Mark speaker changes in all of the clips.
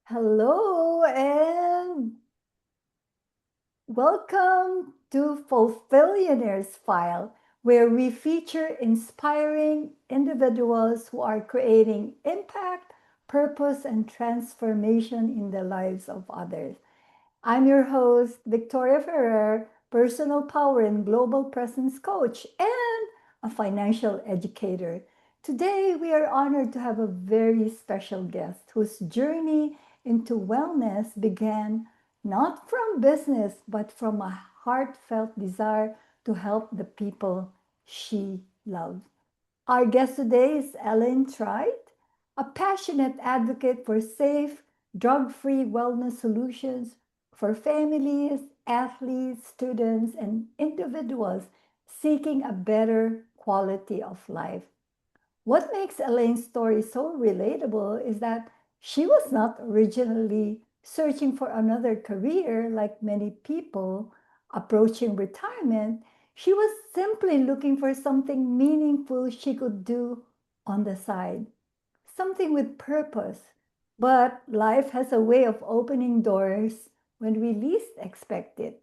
Speaker 1: Hello and welcome to Fulfillionaires File, where we feature inspiring individuals who are creating impact, purpose, and transformation in the lives of others. I'm your host, Victoria Ferrer, personal power and global presence coach, and a financial educator. Today, we are honored to have a very special guest whose journey into wellness began not from business, but from a heartfelt desire to help the people she loves. Our guest today is Elaine Trite, a passionate advocate for safe, drug free wellness solutions for families, athletes, students, and individuals seeking a better quality of life. What makes Elaine's story so relatable is that she was not originally searching for another career like many people approaching retirement. She was simply looking for something meaningful she could do on the side, something with purpose. But life has a way of opening doors when we least expect it.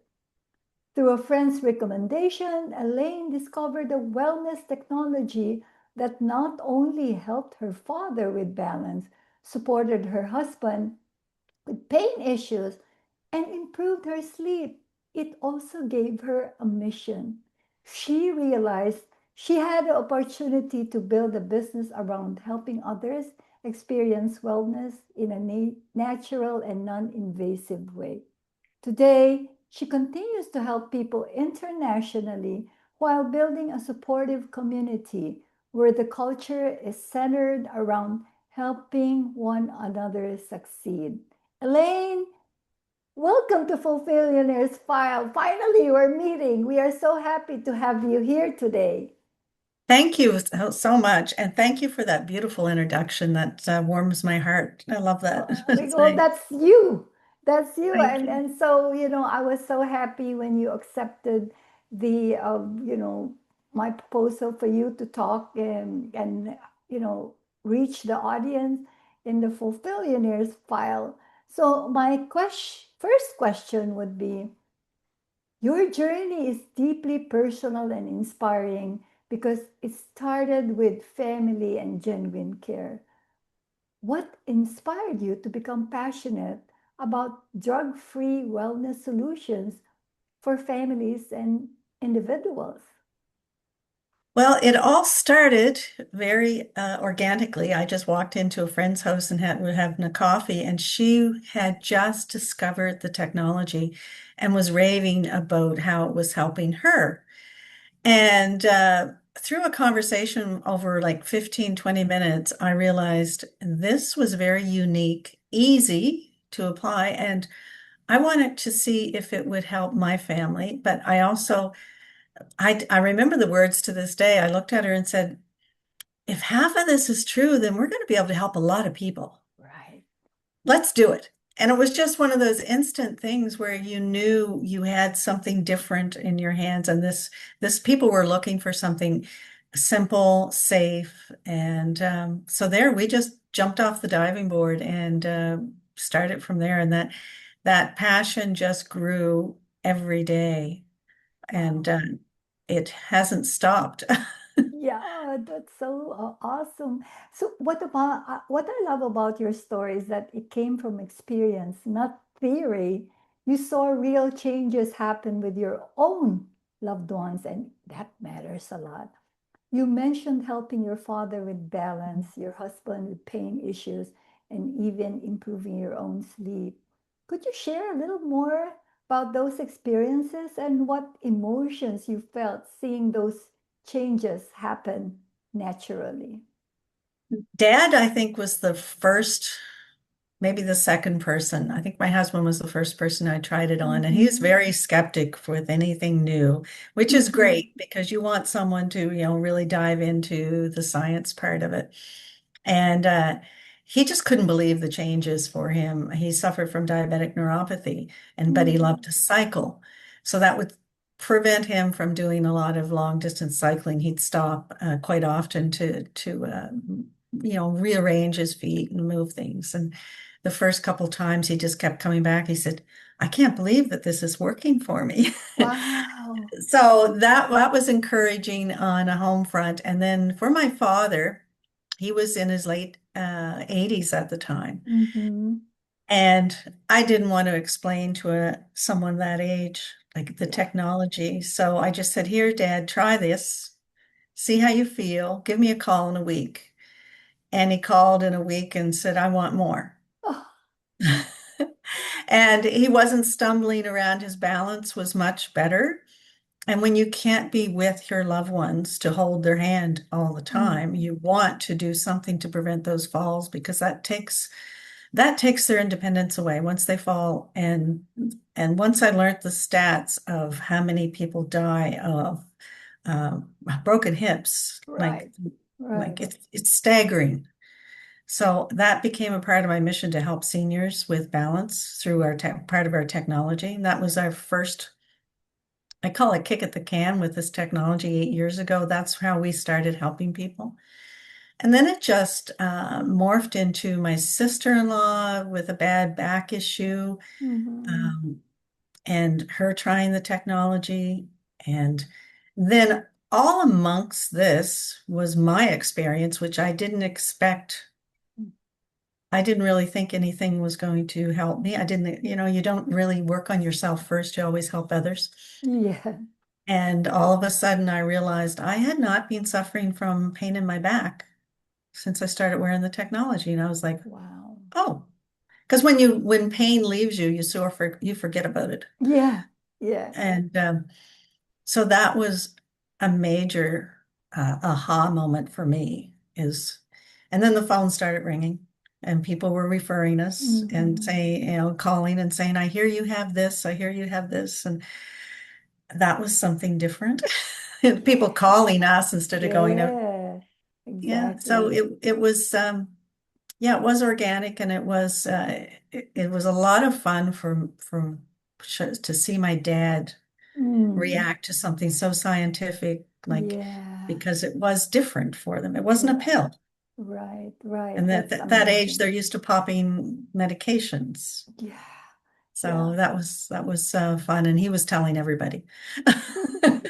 Speaker 1: Through a friend's recommendation, Elaine discovered a wellness technology that not only helped her father with balance, supported her husband with pain issues, and improved her sleep, it also gave her a mission. She realized she had the opportunity to build a business around helping others experience wellness in a natural and non invasive way. Today, she continues to help people internationally while building a supportive community where the culture is centered around helping one another succeed. Elaine, welcome to Fulfillionaires File. Finally, we're meeting. We are so happy to have you here today.
Speaker 2: Thank you so much. And thank you for that beautiful introduction that warms my heart. I love that.
Speaker 1: Well,
Speaker 2: Thanks.
Speaker 1: that's you. That's you.
Speaker 2: Thank you.
Speaker 1: And so, I was so happy when you accepted the, my proposal for you to talk and reach the audience in the Fulfillionaires File. So my first question would be, your journey is deeply personal and inspiring because it started with family and genuine care. What inspired you to become passionate about drug free wellness solutions for families and individuals?
Speaker 2: Well, it all started very organically. I just walked into a friend's house and we were having a coffee, and she had just discovered the technology and was raving about how it was helping her. And through a conversation over like 15, 20 minutes, I realized this was very unique, easy to apply, and I wanted to see if it would help my family. But I also, I remember the words to this day. I looked at her and said, if half of this is true, then we're going to be able to help a lot of people.
Speaker 1: Right.
Speaker 2: Let's do it. And it was just one of those instant things where you knew you had something different in your hands. And this people were looking for something simple, safe. And so there we just jumped off the diving board and started from there. And that passion just grew every day. And
Speaker 1: Wow.
Speaker 2: it hasn't stopped.
Speaker 1: Yeah, that's so awesome. So, what I love about your story is that it came from experience, not theory. You saw real changes happen with your own loved ones, and that matters a lot. You mentioned helping your father with balance, your husband with pain issues, and even improving your own sleep. Could you share a little more about those experiences and what emotions you felt seeing those changes happen naturally?
Speaker 2: Dad, I think, was the first, maybe the second person. I think my husband was the first person I tried it on, and he's
Speaker 1: Mm-hmm.
Speaker 2: very skeptic with anything new, which is
Speaker 1: Mm-hmm.
Speaker 2: great because you want someone to, really dive into the science part of it. And he just couldn't believe the changes for him. He suffered from diabetic neuropathy, and but he loved to cycle. So that would prevent him from doing a lot of long distance cycling. He'd stop quite often to rearrange his feet and move things. And the first couple times he just kept coming back. He said, I can't believe that this is working for me.
Speaker 1: Wow.
Speaker 2: So that was encouraging on a home front. And then for my father, he was in his late 80s at the time.
Speaker 1: Mm-hmm.
Speaker 2: And I didn't want to explain to someone that age, like the
Speaker 1: Yeah.
Speaker 2: technology. So I just said, here, Dad, try this. See how you feel. Give me a call in a week. And he called in a week and said, I want more.
Speaker 1: Oh,
Speaker 2: And he wasn't stumbling around. His balance was much better. And when you can't be with your loved ones to hold their hand all the time,
Speaker 1: mm,
Speaker 2: you want to do something to prevent those falls because that takes their independence away once they fall. And once I learned the stats of how many people die of broken hips, like
Speaker 1: right.
Speaker 2: like
Speaker 1: Right.
Speaker 2: it's staggering. So that became a part of my mission to help seniors with balance through part of our technology. And that was our first, I call it kick at the can with this technology 8 years ago. That's how we started helping people. And then it just morphed into my sister-in-law with a bad back issue,
Speaker 1: Mm-hmm.
Speaker 2: um, and her trying the technology. And then all amongst this was my experience, which I didn't expect. I didn't really think anything was going to help me. I didn't, you don't really work on yourself first. You always help others.
Speaker 1: Yeah.
Speaker 2: And all of a sudden, I realized I had not been suffering from pain in my back since I started wearing the technology. And I was like,
Speaker 1: Wow.
Speaker 2: oh, because when pain leaves you, you forget about it.
Speaker 1: Yeah. Yeah.
Speaker 2: And so that was a major aha moment for me and then the phone started ringing and people were referring us and
Speaker 1: Mm-hmm.
Speaker 2: saying, calling and saying, I hear you have this, I hear you have this. And that was something different. People
Speaker 1: Yeah.
Speaker 2: calling us instead of going out.
Speaker 1: Yeah.
Speaker 2: Yeah. So
Speaker 1: Exactly.
Speaker 2: it was, yeah, it was organic and it was a lot of fun to see my dad
Speaker 1: Mm.
Speaker 2: react to something so scientific, like
Speaker 1: Yeah.
Speaker 2: because it was different for them. It wasn't a
Speaker 1: Right.
Speaker 2: pill.
Speaker 1: Right. Right.
Speaker 2: And
Speaker 1: That's
Speaker 2: that age, they're
Speaker 1: amazing.
Speaker 2: used to popping medications.
Speaker 1: Yeah. Yeah.
Speaker 2: So that was fun, and he was telling everybody.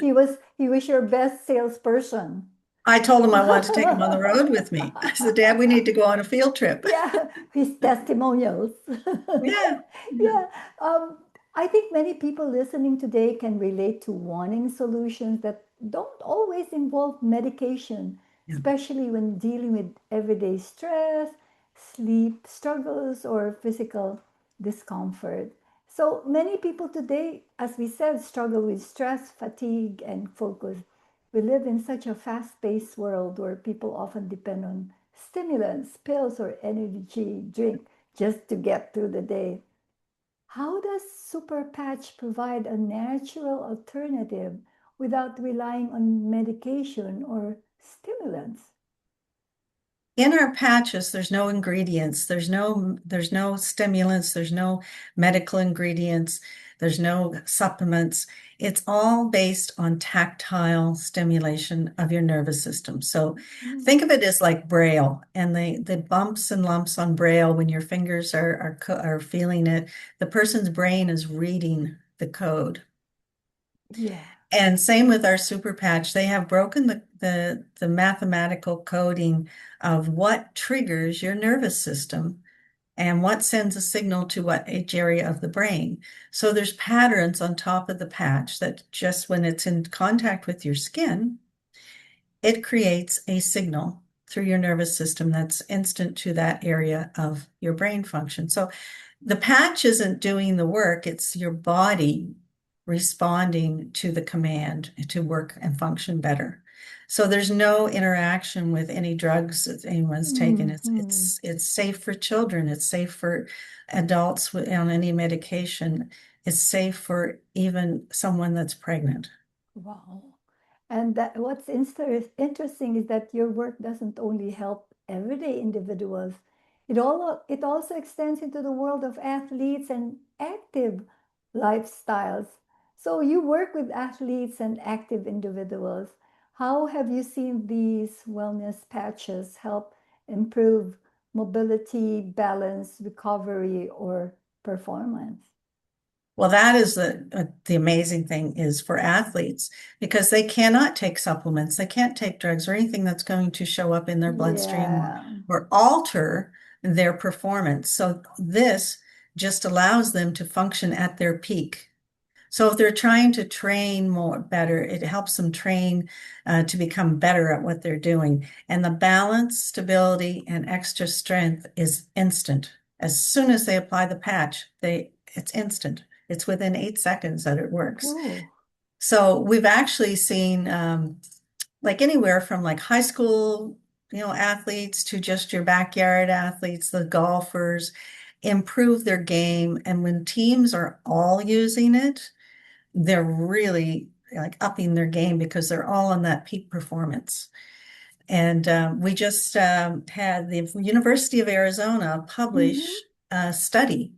Speaker 1: He was your best salesperson.
Speaker 2: I told him I wanted to take him on the road with me. I said, Dad, we need to go on a field trip.
Speaker 1: Yeah, his testimonials.
Speaker 2: Yeah, yeah,
Speaker 1: Yeah, um, I think many people listening today can relate to wanting solutions that don't always involve medication,
Speaker 2: yeah.
Speaker 1: especially when dealing with everyday stress, sleep struggles, or physical discomfort. So many people today, as we said, struggle with stress, fatigue, and focus. We live in such a fast-paced world where people often depend on stimulants, pills, or energy drink just to get through the day. How does Super Patch provide a natural alternative without relying on medication or stimulants?
Speaker 2: In our patches, there's no ingredients, there's no stimulants, there's no medical ingredients, there's no supplements. It's all based on tactile stimulation of your nervous system. So
Speaker 1: Mm.
Speaker 2: think of it as like Braille and the bumps and lumps on Braille when your fingers are feeling it, the person's brain is reading the code.
Speaker 1: Yeah.
Speaker 2: And same with our super patch. They have broken the mathematical coding of what triggers your nervous system and what sends a signal to what each area of the brain. So there's patterns on top of the patch that just when it's in contact with your skin, it creates a signal through your nervous system that's instant to that area of your brain function. So the patch isn't doing the work, it's your body responding to the command to work and function better. So there's no interaction with any drugs that anyone's taken. It's
Speaker 1: Hmm.
Speaker 2: it's it's safe for children, it's safe for adults on any medication. It's safe for even someone that's pregnant.
Speaker 1: Wow. And what's interesting is that your work doesn't only help everyday individuals, it also extends into the world of athletes and active lifestyles. So you work with athletes and active individuals. How have you seen these wellness patches help improve mobility, balance, recovery, or performance?
Speaker 2: Well, that is the amazing thing is for athletes because they cannot take supplements, they can't take drugs or anything that's going to show up in their bloodstream
Speaker 1: Yeah.
Speaker 2: or alter their performance. So this just allows them to function at their peak. So if they're trying to train more better, it helps them train to become better at what they're doing. And the balance, stability, and extra strength is instant. As soon as they apply the patch, it's instant. It's within 8 seconds that it works.
Speaker 1: Ooh.
Speaker 2: So we've actually seen like anywhere from like high school, athletes to just your backyard athletes, the golfers, improve their game. And when teams are all using it, they're really like upping their game because they're all on that peak performance. And we just had the University of Arizona
Speaker 1: Mm-hmm.
Speaker 2: publish a study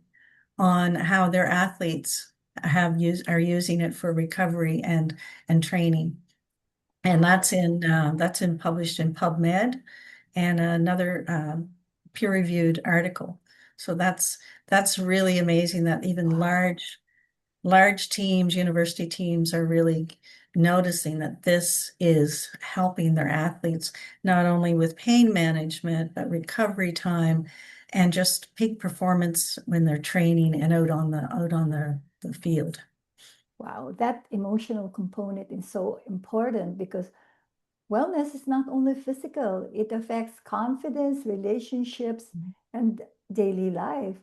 Speaker 2: on how their athletes are using it for recovery and training. And
Speaker 1: Wow.
Speaker 2: that's in published in PubMed and another peer-reviewed article. So that's really amazing that even
Speaker 1: Wow.
Speaker 2: large teams, university teams are really noticing that this is helping their athletes not only with pain management, but recovery time and just peak performance when they're training and out on the field.
Speaker 1: Wow. That emotional component is so important because wellness is not only physical, it affects confidence, relationships, and daily life.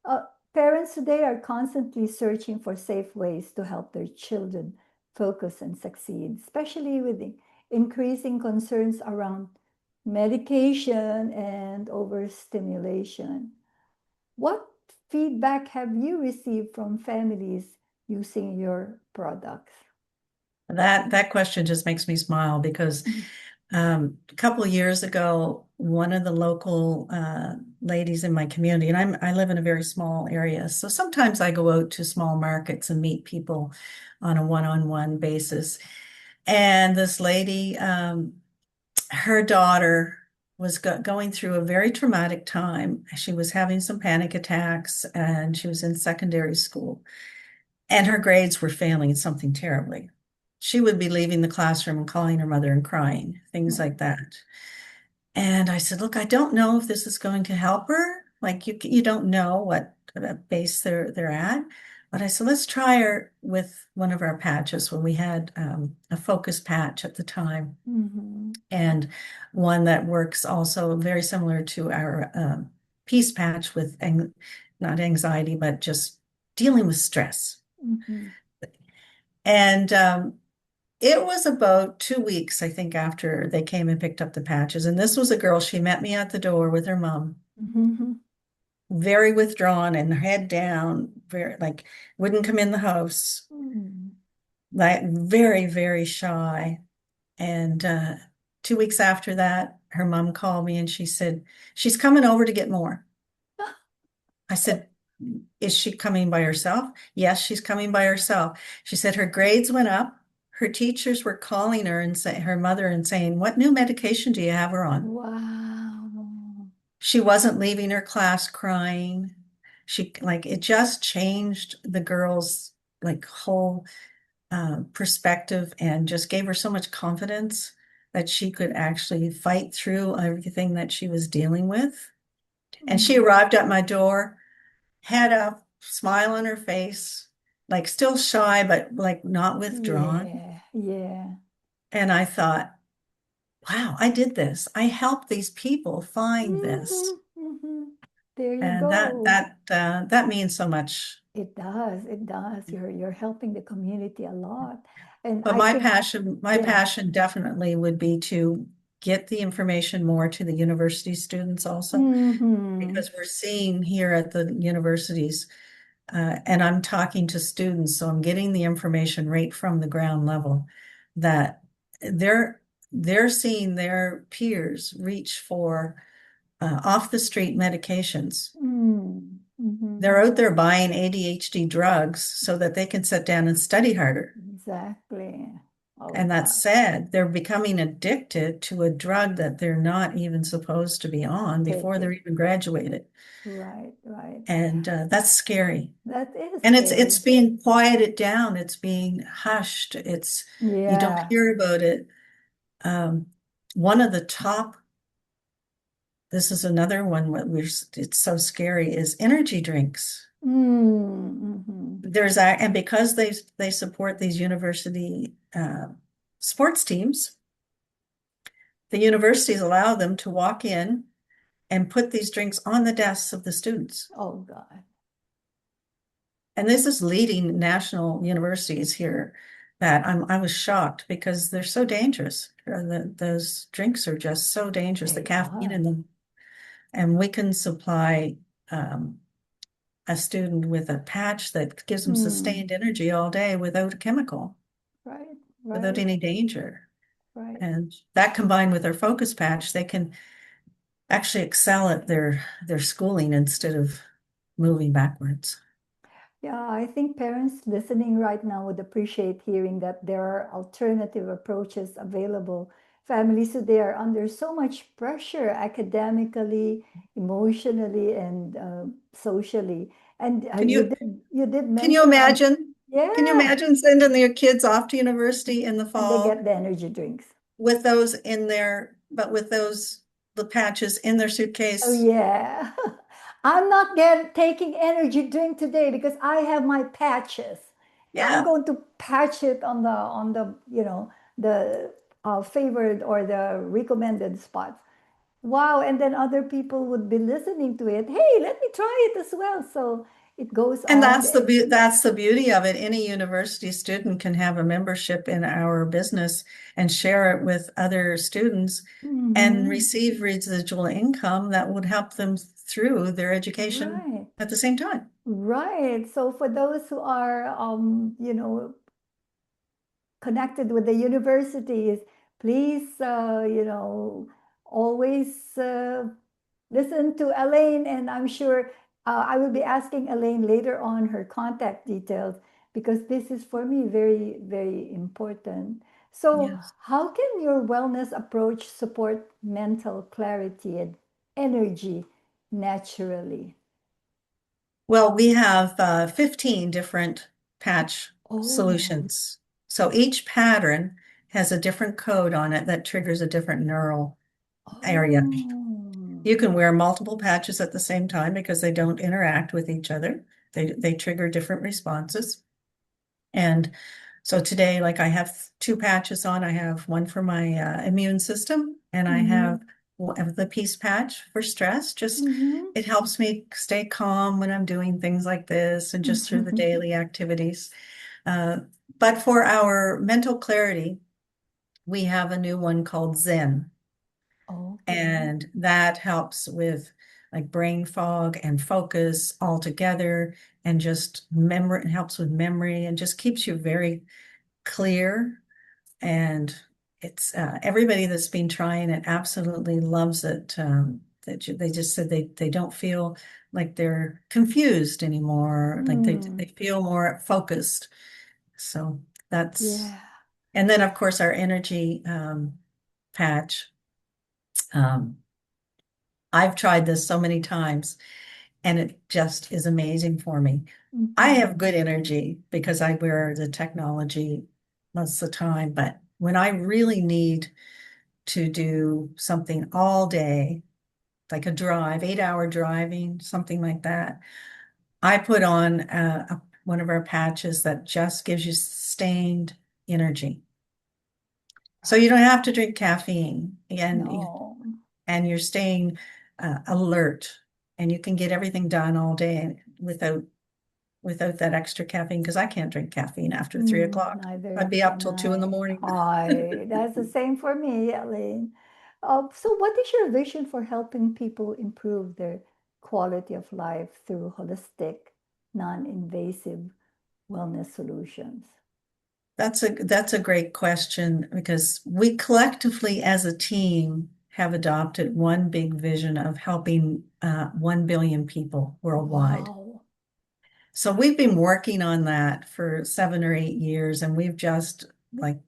Speaker 1: Uh, Parents today are constantly searching for safe ways to help their children focus and succeed, especially with the increasing concerns around medication and overstimulation. What feedback have you received from families using your products?
Speaker 2: That question just makes me smile because a couple of years ago, one of the local ladies in my community, and I live in a very small area, so sometimes I go out to small markets and meet people on a one-on-one basis. And this lady, her daughter was going through a very traumatic time. She was having some panic attacks, and she was in secondary school, and her grades were failing something terribly. She would be leaving the classroom and calling her mother and crying, things like that. And I said, look, I don't know if this is going to help her. Like you don't know what base they're at. But I said, let's try her with one of our patches when we had a focus patch at the time
Speaker 1: Mm-hmm.
Speaker 2: and one that works also very similar to our peace patch with not anxiety, but just dealing with stress.
Speaker 1: Mm-hmm.
Speaker 2: And it was about 2 weeks, I think, after they came and picked up the patches. And this was a girl, she met me at the door with her mom,
Speaker 1: Mm-hmm.
Speaker 2: very withdrawn and head down, very like wouldn't come in the house,
Speaker 1: Mm-hmm.
Speaker 2: like very, very shy. And 2 weeks after that, her mom called me and she said, she's coming over to get more. I said, is she coming by herself? Yes, she's coming by herself. She said her grades went up. Her teachers were calling her and say her mother and saying, what new medication do you have her on?
Speaker 1: Wow.
Speaker 2: She wasn't leaving her class crying. She like it just changed the girl's like whole perspective and just gave her so much confidence that she could actually fight through everything that she was dealing with. And she
Speaker 1: Mm.
Speaker 2: arrived at my door, head up, smile on her face, like still shy, but like not withdrawn.
Speaker 1: Yeah, yeah.
Speaker 2: And I thought, wow, I did this. I helped these people find
Speaker 1: Mm-hmm.
Speaker 2: this.
Speaker 1: Mm-hmm. There you
Speaker 2: And that
Speaker 1: go.
Speaker 2: that that means so much.
Speaker 1: It does. It does. You're helping the community a lot. And
Speaker 2: But
Speaker 1: I
Speaker 2: my
Speaker 1: think,
Speaker 2: passion, my
Speaker 1: yeah.
Speaker 2: passion definitely would be to get the information more to the university students also,
Speaker 1: Mm-hmm.
Speaker 2: because we're seeing here at the universities, and I'm talking to students, so I'm getting the information right from the ground level that they're they're seeing their peers reach for off the street medications.
Speaker 1: Mm-hmm.
Speaker 2: They're out there buying ADHD drugs so that they can sit down and study harder.
Speaker 1: Exactly. Oh
Speaker 2: And that's
Speaker 1: God.
Speaker 2: sad. They're becoming addicted to a drug that they're not even supposed to be on before
Speaker 1: Take
Speaker 2: they're
Speaker 1: it.
Speaker 2: even graduated.
Speaker 1: Right, right.
Speaker 2: And that's scary.
Speaker 1: That is
Speaker 2: And it's
Speaker 1: scary.
Speaker 2: being quieted down. It's being hushed. It's you don't
Speaker 1: Yeah.
Speaker 2: hear about it. Um, one of the top, this is another one what we're it's so scary is energy drinks.
Speaker 1: Mm-hmm.
Speaker 2: And because they support these university sports teams, the universities allow them to walk in and put these drinks on the desks of the students.
Speaker 1: Oh God.
Speaker 2: And this is leading national universities here that I was shocked because they're so dangerous. Those drinks are just so dangerous, the
Speaker 1: They
Speaker 2: caffeine
Speaker 1: are.
Speaker 2: in them. And we can supply um, a student with a patch that gives them
Speaker 1: Mm.
Speaker 2: sustained energy all day without a chemical,
Speaker 1: Right,
Speaker 2: without
Speaker 1: right,
Speaker 2: any danger.
Speaker 1: right.
Speaker 2: And that combined with their focus patch, they can actually excel at their schooling instead of moving backwards.
Speaker 1: Yeah, I think parents listening right now would appreciate hearing that there are alternative approaches available. Families today are under so much pressure academically, emotionally, and socially. And
Speaker 2: Can you
Speaker 1: you did
Speaker 2: can you
Speaker 1: mention
Speaker 2: imagine? Can you
Speaker 1: yeah,
Speaker 2: imagine sending your kids off to university in the
Speaker 1: and they get
Speaker 2: fall
Speaker 1: the energy drinks.
Speaker 2: with those in their, but with the patches in their
Speaker 1: Oh
Speaker 2: suitcase?
Speaker 1: yeah. I'm not taking energy drink today because I have my patches. I'm
Speaker 2: Yeah.
Speaker 1: going to patch it on the the favored or the recommended spots. Wow, and then other people would be listening to it. Hey, let me try it as well. So it goes
Speaker 2: And
Speaker 1: on.
Speaker 2: that's the beauty of it. Any university student can have a membership in our business and share it with other students and
Speaker 1: Mhm.
Speaker 2: receive residual income that would help them through their education
Speaker 1: Right.
Speaker 2: at the same time.
Speaker 1: Right. So for those who are connected with the universities, please, always listen to Elaine. And I'm sure I will be asking Elaine later on her contact details because this is for me very, very important. So,
Speaker 2: Yes.
Speaker 1: how can your wellness approach support mental clarity and energy naturally?
Speaker 2: Well, we have 15 different patch
Speaker 1: Oh,
Speaker 2: solutions. So each pattern has a different code on it that triggers a different neural area.
Speaker 1: oh,
Speaker 2: You can wear multiple patches at the same time because they don't interact with each other. They trigger different responses. And so today, like I have two patches on. I have one for my immune system, and I have
Speaker 1: mm-hmm,
Speaker 2: the peace patch for stress. Just
Speaker 1: mm-hmm.
Speaker 2: it helps me stay calm when I'm doing things like this and just through the daily activities. Uh, but for our mental clarity, we have a new one called Zen.
Speaker 1: Okay.
Speaker 2: And that helps with like brain fog and focus all together and just memory, it helps with memory and just keeps you very clear. And it's everybody that's been trying it absolutely loves it. They just said they don't feel like they're confused anymore. Like they
Speaker 1: Mm,
Speaker 2: feel more focused. So that's,
Speaker 1: yeah.
Speaker 2: and then of course our energy patch. Um, I've tried this so many times and it just is amazing for me. I
Speaker 1: Mm-hmm.
Speaker 2: have good energy because I wear the technology most of the time, but when I really need to do something all day, like a drive, 8 hour driving, something like that, I put on one of our patches that just gives you sustained energy. So you don't have to drink caffeine
Speaker 1: No.
Speaker 2: and you're staying alert and you can get everything done all day without that extra caffeine because I can't drink caffeine after 3 o'clock.
Speaker 1: Neither
Speaker 2: I'd be up
Speaker 1: can
Speaker 2: till 2 in the
Speaker 1: I.
Speaker 2: morning.
Speaker 1: I. That's the same for me, Elaine. So, what is your vision for helping people improve their quality of life through holistic, non-invasive wellness solutions?
Speaker 2: That's a great question because we collectively as a team have adopted one big vision of helping 1 billion people worldwide.
Speaker 1: Wow.
Speaker 2: So we've been working on that for 7 or 8 years, and we've just like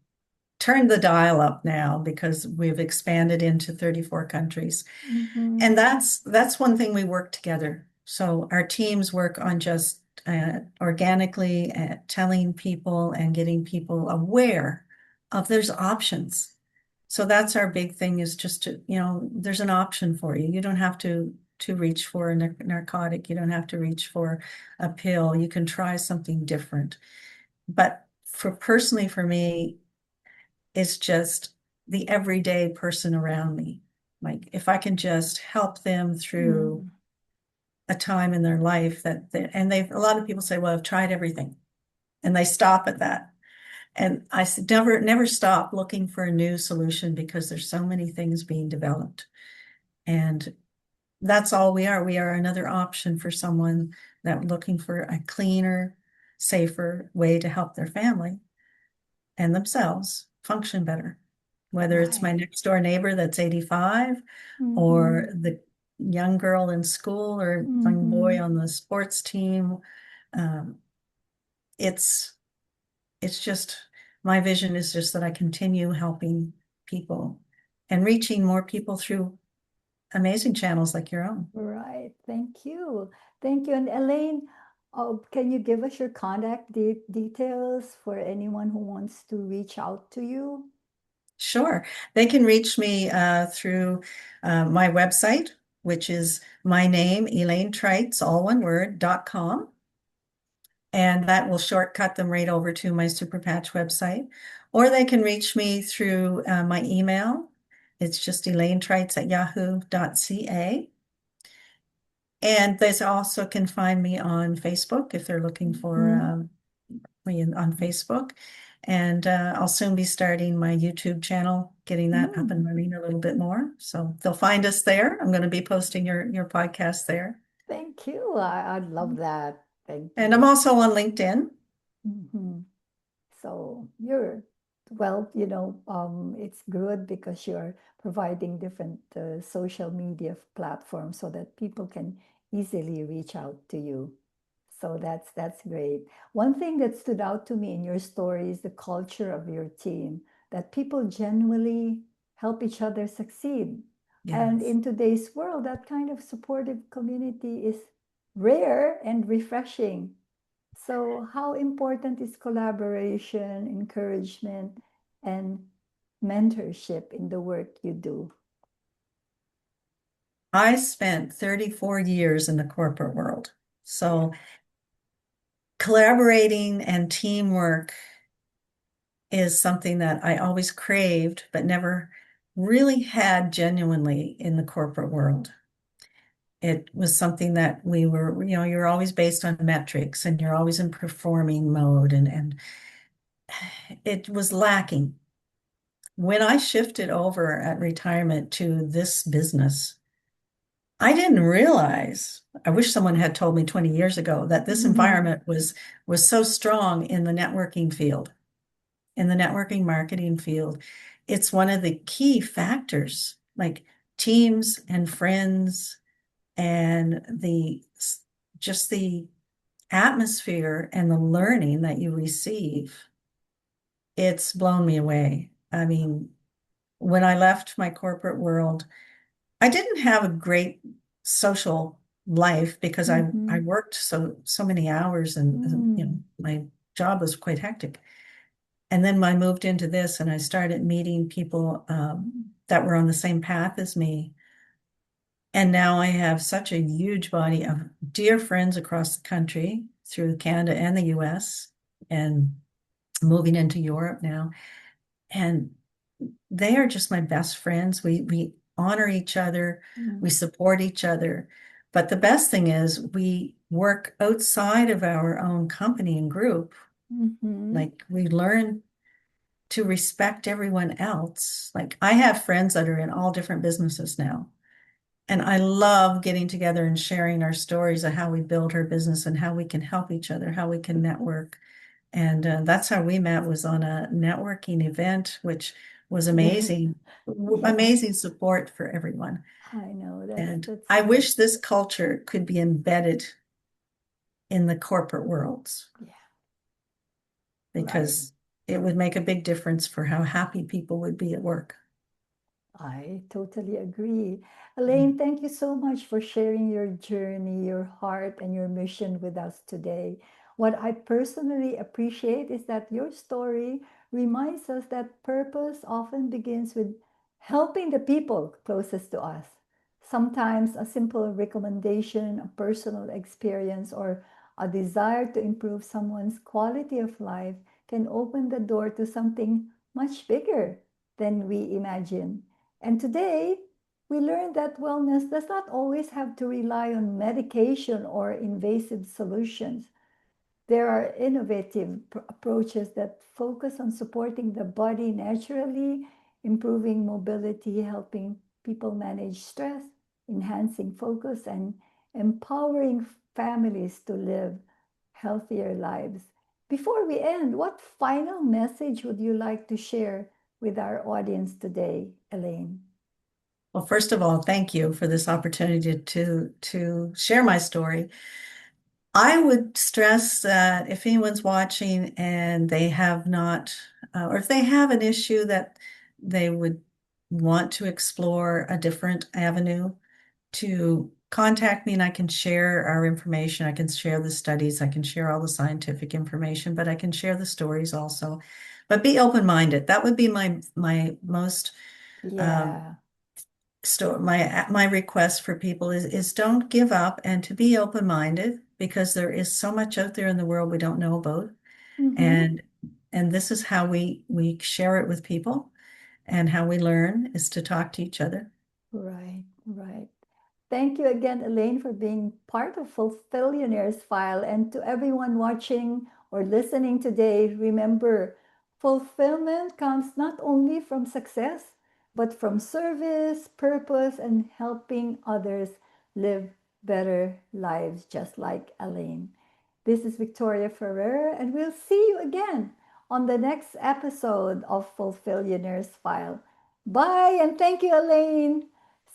Speaker 2: turned the dial up now because we've expanded into 34 countries.
Speaker 1: Mm-hmm.
Speaker 2: And that's one thing we work together. So our teams work on just organically telling people and getting people aware of there's options. So that's our big thing is just to, there's an option for you. You don't have to reach for a narcotic. You don't have to reach for a pill. You can try something different. But personally for me, it's just the everyday person around me. Like if I can just help them through
Speaker 1: Mm.
Speaker 2: a time in their life and a lot of people say, well, I've tried everything and they stop at that. And I never stop looking for a new solution because there's so many things being developed. And that's all we are. We are another option for someone that looking for a cleaner, safer way to help their family and themselves function better. Whether it's my
Speaker 1: Right.
Speaker 2: next door neighbor that's 85
Speaker 1: Mm-hmm.
Speaker 2: or the young girl in school or young boy
Speaker 1: Mm-hmm.
Speaker 2: on the sports team. Um, it's it's just my vision is just that I continue helping people and reaching more people through amazing channels like your own.
Speaker 1: Right. Thank you. Thank you. And Elaine, can you give us your contact details for anyone who wants to reach out to you?
Speaker 2: Sure. They can reach me through my website, which is my name, Elaine Trites, all one word, .com. And that will shortcut them right over to my Super Patch website. Or they can reach me through my email. It's just elainetrites@yahoo.ca. And they also can find me on Facebook if they're looking for
Speaker 1: Hmm.
Speaker 2: me on Facebook. And I'll soon be starting my YouTube channel, getting that up and
Speaker 1: Mm.
Speaker 2: running a little bit more. So they'll find us there. I'm going to be posting your podcast there.
Speaker 1: Thank you. I'd love that. Thank
Speaker 2: And I'm
Speaker 1: you.
Speaker 2: also on LinkedIn.
Speaker 1: Hmm. So you're, well, it's good because you're providing different social media platforms so that people can easily reach out to you. So that's great. One thing that stood out to me in your story is the culture of your team, that people genuinely help each other succeed. And
Speaker 2: Yes.
Speaker 1: in today's world, that kind of supportive community is rare and refreshing. So, how important is collaboration, encouragement, and mentorship in the work you do?
Speaker 2: I spent 34 years in the corporate world. So collaborating and teamwork is something that I always craved, but never really had genuinely in the corporate world. It was something that you're always based on metrics and you're always in performing mode and it was lacking. When I shifted over at retirement to this business, I didn't realize, I wish someone had told me 20 years ago that this
Speaker 1: Mhm.
Speaker 2: environment was so strong in the networking field, in the networking marketing field. It's one of the key factors, like teams and friends and just the atmosphere and the learning that you receive. It's blown me away. I mean, when I left my corporate world, I didn't have a great social life because I
Speaker 1: Mhm.
Speaker 2: worked so many hours and
Speaker 1: Mm.
Speaker 2: my job was quite hectic. And then I moved into this and I started meeting people that were on the same path as me. And now I have such a huge body of dear friends across the country through Canada and the US and moving into Europe now. And they are just my best friends. We honor each other, we
Speaker 1: Mm.
Speaker 2: support each other. But the best thing is we work outside of our own company and group.
Speaker 1: Mhm.
Speaker 2: Like we learn to respect everyone else. Like I have friends that are in all different businesses now. And I love getting together and sharing our stories of how we build our business and how we can help each other, how we can network. And that's how we met was on a networking event, which was
Speaker 1: Yeah.
Speaker 2: amazing,
Speaker 1: Yeah.
Speaker 2: amazing support for everyone.
Speaker 1: I know
Speaker 2: And
Speaker 1: that's
Speaker 2: I
Speaker 1: nice.
Speaker 2: wish this culture could be embedded in the corporate worlds
Speaker 1: Yeah. Right.
Speaker 2: because it would make a big difference for how happy people would be at work.
Speaker 1: I totally agree. Elaine, thank you so much for sharing your journey, your heart, and your mission with us today. What I personally appreciate is that your story reminds us that purpose often begins with helping the people closest to us. Sometimes a simple recommendation, a personal experience, or a desire to improve someone's quality of life can open the door to something much bigger than we imagine. And today, we learned that wellness does not always have to rely on medication or invasive solutions. There are innovative approaches that focus on supporting the body naturally, improving mobility, helping people manage stress, enhancing focus, and empowering families to live healthier lives. Before we end, what final message would you like to share with our audience today, Elaine?
Speaker 2: Well, first of all, thank you for this opportunity to share my story. I would stress that if anyone's watching and they have not, or if they have an issue that they would want to explore a different avenue, to contact me and I can share our information. I can share the studies, I can share all the scientific information, but I can share the stories also. But be open-minded. That would be my most um,
Speaker 1: Yeah.
Speaker 2: my request for people is don't give up and to be open-minded because there is so much out there in the world we don't know about.
Speaker 1: Mm-hmm.
Speaker 2: And and this is how we share it with people and how we learn is to talk to each other.
Speaker 1: Right, right. Thank you again, Elaine, for being part of Fulfillionaires File. And to everyone watching or listening today, remember, fulfillment comes not only from success, but from service, purpose, and helping others live better lives, just like Elaine. This is Victoria Ferrer, and we'll see you again on the next episode of Fulfillionaires File. Bye, and thank you, Elaine.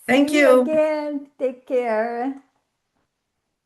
Speaker 2: Thank
Speaker 1: See you
Speaker 2: you.
Speaker 1: again. Take care.